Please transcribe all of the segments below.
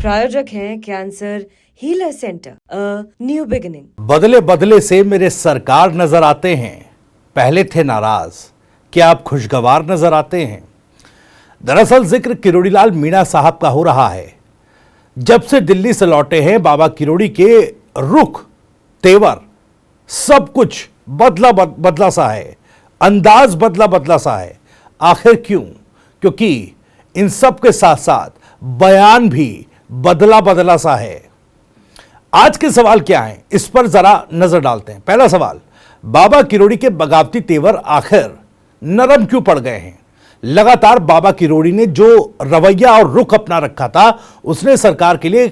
प्रायोजक हैं cancer healer centre, new beginning. बदले बदले से मेरे सरकार नजर आते हैं, पहले थे नाराज, क्या आप खुशगवार नजर आते हैं। दरअसल जिक्र किरोड़ीलाल मीणा साहब का हो रहा है। जब से दिल्ली से लौटे हैं बाबा किरोड़ी के रुख, तेवर, सब कुछ बदला बदला सा है, अंदाज बदला बदला सा है। आखिर क्यों? क्योंकि इन सब के साथ साथ बयान भी बदला बदला सा है। आज के सवाल क्या हैं, इस पर जरा नजर डालते हैं। पहला सवाल, बाबा किरोड़ी के बगावती तेवर आखिर नरम क्यों पड़ गए हैं। लगातार बाबा किरोड़ी ने जो रवैया और रुख अपना रखा था, उसने सरकार के लिए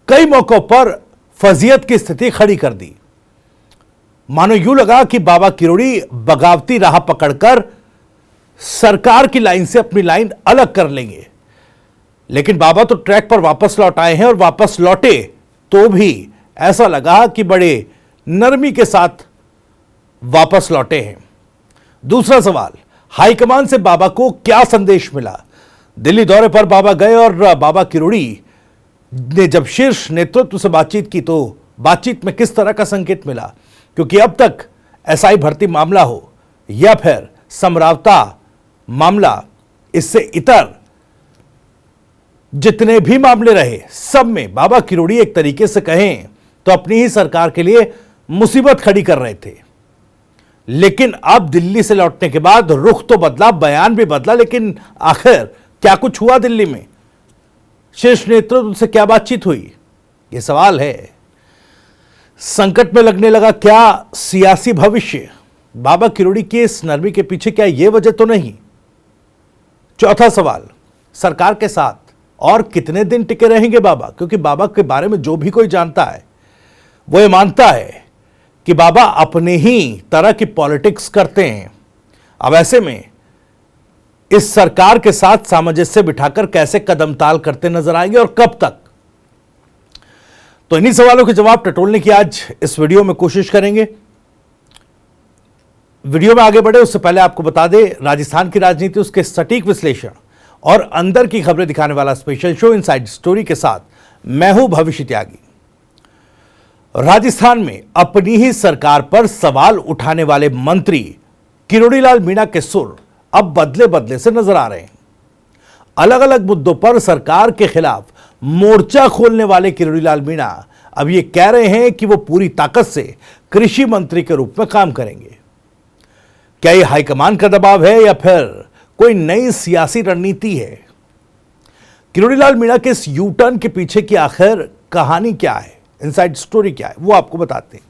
कई मौकों पर फजीयत की स्थिति खड़ी कर दी। मानो यूं लगा कि बाबा किरोड़ी बगावती राह पकड़कर सरकार की लाइन से अपनी लाइन अलग कर लेंगे। लेकिन बाबा तो ट्रैक पर वापस लौट आए हैं, और वापस लौटे तो भी ऐसा लगा कि बड़े नरमी के साथ वापस लौटे हैं। दूसरा सवाल, हाईकमान से बाबा को क्या संदेश मिला। दिल्ली दौरे पर बाबा गए और बाबा किरोड़ी ने जब शीर्ष नेतृत्व से बातचीत की तो बातचीत में किस तरह का संकेत मिला। क्योंकि अब तक एसआई भर्ती मामला हो या फिर समरावता मामला, इससे इतर जितने भी मामले रहे, सब में बाबा किरोड़ी एक तरीके से कहें तो अपनी ही सरकार के लिए मुसीबत खड़ी कर रहे थे। लेकिन अब दिल्ली से लौटने के बाद रुख तो बदला, बयान भी बदला, लेकिन आखिर क्या कुछ हुआ दिल्ली में? शीर्ष नेतृत्व से क्या बातचीत हुई, यह सवाल है। संकट में लगने लगा क्या सियासी भविष्य? बाबा किरोड़ी के इस नरमी के पीछे क्या यह वजह तो नहीं? चौथा सवाल, सरकार के साथ और कितने दिन टिके रहेंगे बाबा? क्योंकि बाबा के बारे में जो भी कोई जानता है वो ये मानता है कि बाबा अपने ही तरह की पॉलिटिक्स करते हैं। अब ऐसे में इस सरकार के साथ सामंजस्य बिठाकर कैसे कदम ताल करते नजर आएंगे और कब तक? तो इन्हीं सवालों के जवाब टटोलने की आज इस वीडियो में कोशिश करेंगे। वीडियो में आगे बढ़े उससे पहले आपको बता दें, राजस्थान की राजनीति, उसके सटीक विश्लेषण और अंदर की खबरें दिखाने वाला स्पेशल शो इनसाइड स्टोरी के साथ मैं हूं भविष्य त्यागी। राजस्थान में अपनी ही सरकार पर सवाल उठाने वाले मंत्री किरोड़ीलाल मीणा के सुर अब बदले बदले से नजर आ रहे हैं। अलग अलग मुद्दों पर सरकार के खिलाफ मोर्चा खोलने वाले किरोड़ीलाल मीणा अब ये कह रहे हैं कि वो पूरी ताकत से कृषि मंत्री के रूप में काम करेंगे। क्या ये हाईकमान का दबाव है या फिर कोई नई सियासी रणनीति है? किरोड़ीलाल मीणा के इस यू टर्न के पीछे की आखिर कहानी क्या है, इनसाइड स्टोरी क्या है, वो आपको बताते हैं।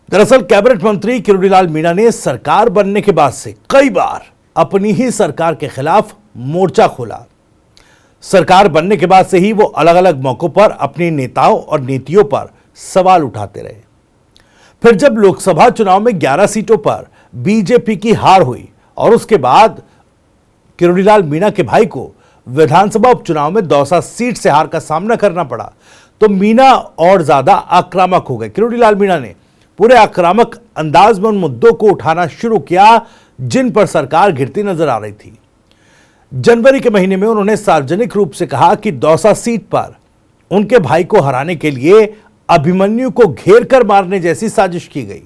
दरअसल कैबिनेट मंत्री किरोड़ीलाल मीणा ने सरकार बनने के बाद से कई बार अपनी ही सरकार के खिलाफ मोर्चा खोला। सरकार बनने के बाद से ही वो अलग अलग मौकों पर अपने नेताओं और नीतियों पर सवाल उठाते रहे। फिर जब लोकसभा चुनाव में 11 सीटों पर बीजेपी की हार हुई और उसके बाद किरोड़ीलाल मीणा के भाई को विधानसभा उपचुनाव में दौसा सीट से हार का सामना करना पड़ा, तो मीणा और ज्यादा आक्रामक हो गए। किरोड़ीलाल मीणा ने पूरे आक्रामक अंदाज में उन मुद्दों को उठाना शुरू किया जिन पर सरकार घिरती नजर आ रही थी। जनवरी के महीने में उन्होंने सार्वजनिक रूप से कहा कि दौसा सीट पर उनके भाई को हराने के लिए अभिमन्यु को घेर कर मारने जैसी साजिश की गई।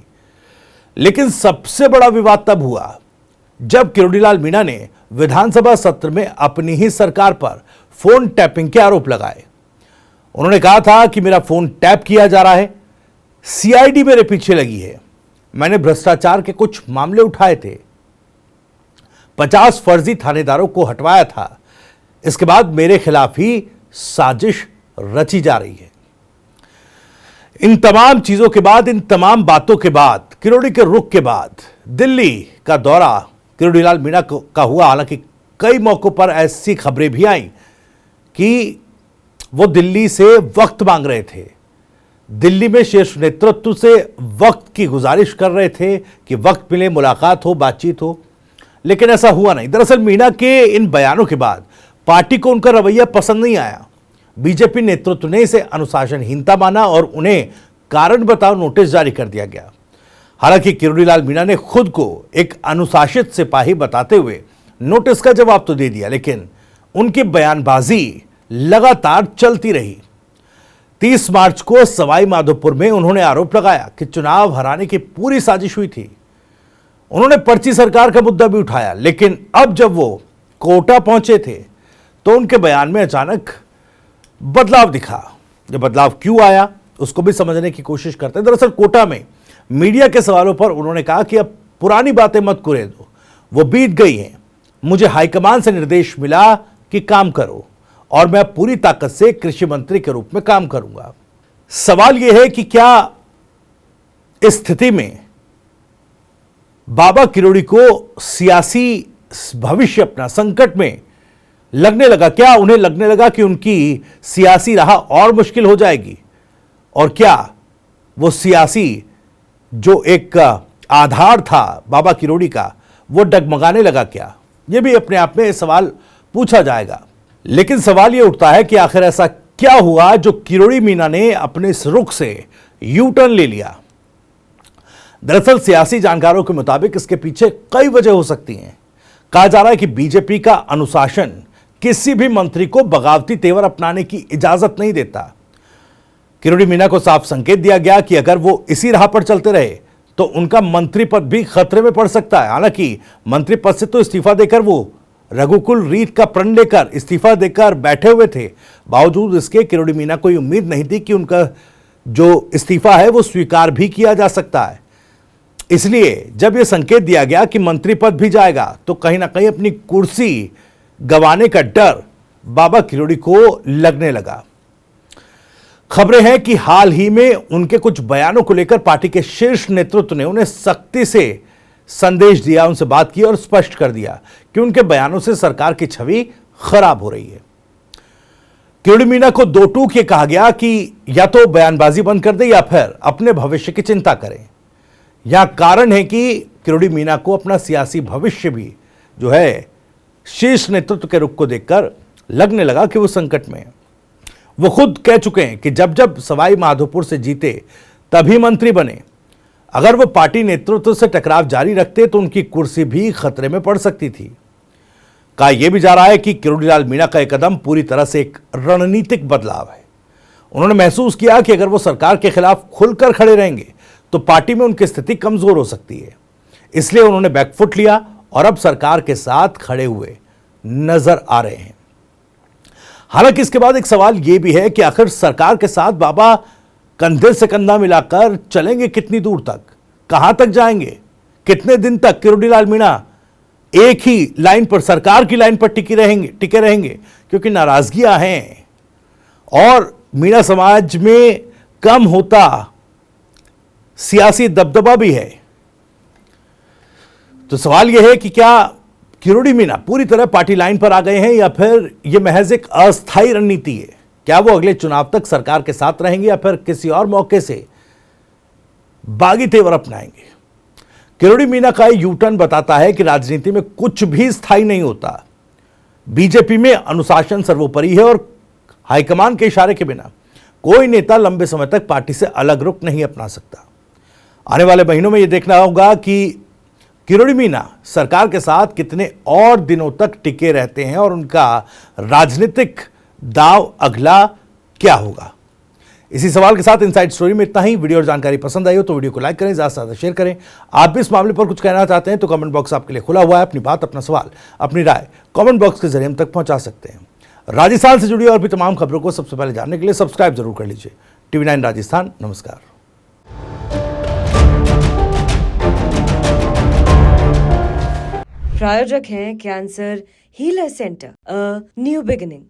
लेकिन सबसे बड़ा विवाद तब हुआ जब किरोड़ीलाल मीणा ने विधानसभा सत्र में अपनी ही सरकार पर फोन टैपिंग के आरोप लगाए। उन्होंने कहा था कि मेरा फोन टैप किया जा रहा है, सीआईडी मेरे पीछे लगी है, मैंने भ्रष्टाचार के कुछ मामले उठाए थे, 50 फर्जी थानेदारों को हटवाया था, इसके बाद मेरे खिलाफ ही साजिश रची जा रही है। इन तमाम चीजों के बाद, इन तमाम बातों के बाद, किरोड़ी के रुख के बाद दिल्ली का दौरा किरोड़ीलाल मीणा का हुआ। हालांकि कई मौकों पर ऐसी खबरें भी आई कि वो दिल्ली से वक्त मांग रहे थे, दिल्ली में शीर्ष नेतृत्व से वक्त की गुजारिश कर रहे थे कि वक्त मिले, मुलाकात हो, बातचीत हो, लेकिन ऐसा हुआ नहीं। दरअसल मीणा के इन बयानों के बाद पार्टी को उनका रवैया पसंद नहीं आया। बीजेपी नेतृत्व ने इसे अनुशासनहीनता माना और उन्हें कारण बताओ नोटिस जारी कर दिया गया। हालांकि किरोड़ीलाल मीणा ने खुद को एक अनुशासित सिपाही बताते हुए नोटिस का जवाब तो दे दिया, लेकिन उनकी बयानबाजी लगातार चलती रही। 30 मार्च को सवाई माधोपुर में उन्होंने आरोप लगाया कि चुनाव हराने की पूरी साजिश हुई थी। उन्होंने पर्ची सरकार का मुद्दा भी उठाया, लेकिन अब जब वो कोटा पहुंचे थे तो उनके बयान में अचानक बदलाव दिखा। ये बदलाव क्यों आया उसको भी समझने की कोशिश करते हैं। दरअसल कोटा में मीडिया के सवालों पर उन्होंने कहा कि अब पुरानी बातें मत कुरे दो, वो बीत गई हैं। मुझे हाईकमान से निर्देश मिला कि काम करो और मैं पूरी ताकत से कृषि मंत्री के रूप में काम करूंगा। सवाल यह है कि क्या इस स्थिति में बाबा किरोड़ी को सियासी भविष्य अपना संकट में लगने लगा? क्या उन्हें लगने लगा कि उनकी सियासी राह और मुश्किल हो जाएगी? और क्या वो सियासी जो एक आधार था बाबा किरोड़ी का, वो डगमगाने लगा क्या? ये भी अपने आप में सवाल पूछा जाएगा। लेकिन सवाल ये उठता है कि आखिर ऐसा क्या हुआ जो किरोड़ी मीना ने अपने इस रुख से यू टर्न ले लिया? दरअसल सियासी जानकारों के मुताबिक इसके पीछे कई वजह हो सकती हैं। कहा जा रहा है कि बीजेपी का अनुशासन किसी भी मंत्री को बगावती तेवर अपनाने की इजाजत नहीं देता। किरोड़ी मीना को साफ संकेत दिया गया कि अगर वो इसी राह पर चलते रहे तो उनका मंत्री पद भी खतरे में पड़ सकता है। हालांकि मंत्री पद से तो इस्तीफा देकर वो रघुकुल रीत का प्रण लेकर इस्तीफा देकर बैठे हुए थे। बावजूद इसके किरोड़ी मीना को उम्मीद नहीं थी कि उनका जो इस्तीफा है वो स्वीकार भी किया जा सकता है। इसलिए जब यह संकेत दिया गया कि मंत्री पद भी जाएगा तो कहीं ना कहीं अपनी कुर्सी गंवाने का डर बाबा किरोड़ी को लगने लगा। खबरें हैं कि हाल ही में उनके कुछ बयानों को लेकर पार्टी के शीर्ष नेतृत्व ने उन्हें सख्ती से संदेश दिया, उनसे बात की और स्पष्ट कर दिया कि उनके बयानों से सरकार की छवि खराब हो रही है। किरोड़ी मीना को दो टूक ये कहा गया कि या तो बयानबाजी बंद कर दे या फिर अपने भविष्य की चिंता करें। यह कारण है कि किरोड़ी मीना को अपना सियासी भविष्य भी जो है शीर्ष नेतृत्व के रुख को देखकर लगने लगा कि वो संकट में है। वो खुद कह चुके हैं कि जब जब सवाई माधोपुर से जीते तभी मंत्री बने। अगर वो पार्टी नेतृत्व से टकराव जारी रखते तो उनकी कुर्सी भी खतरे में पड़ सकती थी। कहा यह भी जा रहा है कि किरोड़ीलाल मीणा का यह कदम पूरी तरह से एक रणनीतिक बदलाव है। उन्होंने महसूस किया कि अगर वो सरकार के खिलाफ खुलकर खड़े रहेंगे तो पार्टी में उनकी स्थिति कमजोर हो सकती है। इसलिए उन्होंने बैकफुट लिया और अब सरकार के साथ खड़े हुए नजर आ रहे हैं। हालांकि इसके बाद एक सवाल यह भी है कि आखिर सरकार के साथ बाबा कंधे से कंधा मिलाकर चलेंगे कितनी दूर तक, कहां तक जाएंगे, कितने दिन तक किरोड़ीलाल मीणा एक ही लाइन पर, सरकार की लाइन पर टिके रहेंगे? क्योंकि नाराजगियां हैं और मीणा समाज में कम होता सियासी दबदबा भी है। तो सवाल यह है कि क्या किरोड़ी मीना पूरी तरह पार्टी लाइन पर आ गए हैं या फिर यह महज एक अस्थायी रणनीति है? क्या वो अगले चुनाव तक सरकार के साथ रहेंगे या फिर किसी और मौके से बागी तेवर अपनाएंगे? किरोड़ी मीना का यू टर्न बताता है कि राजनीति में कुछ भी स्थायी नहीं होता। बीजेपी में अनुशासन सर्वोपरि है और हाईकमान के इशारे के बिना कोई नेता लंबे समय तक पार्टी से अलग रुख नहीं अपना सकता। आने वाले महीनों में यह देखना होगा कि किरोड़ी मीना सरकार के साथ कितने और दिनों तक टिके रहते हैं और उनका राजनीतिक दाव अगला क्या होगा। इसी सवाल के साथ इनसाइड स्टोरी में इतना ही। वीडियो और जानकारी पसंद आई हो तो वीडियो को लाइक करें, ज़्यादा से ज़्यादा शेयर करें। आप भी इस मामले पर कुछ कहना चाहते हैं तो कमेंट बॉक्स आपके लिए खुला हुआ है। अपनी बात, अपना सवाल, अपनी राय कमेंट बॉक्स के जरिए हम तक पहुंचा सकते हैं। राजस्थान से जुड़ी और भी तमाम खबरों को सबसे पहले जानने के लिए सब्सक्राइब जरूर कर लीजिए। TV9 राजस्थान। नमस्कार। प्रायोजक हैं cancer healer centre, a new beginning.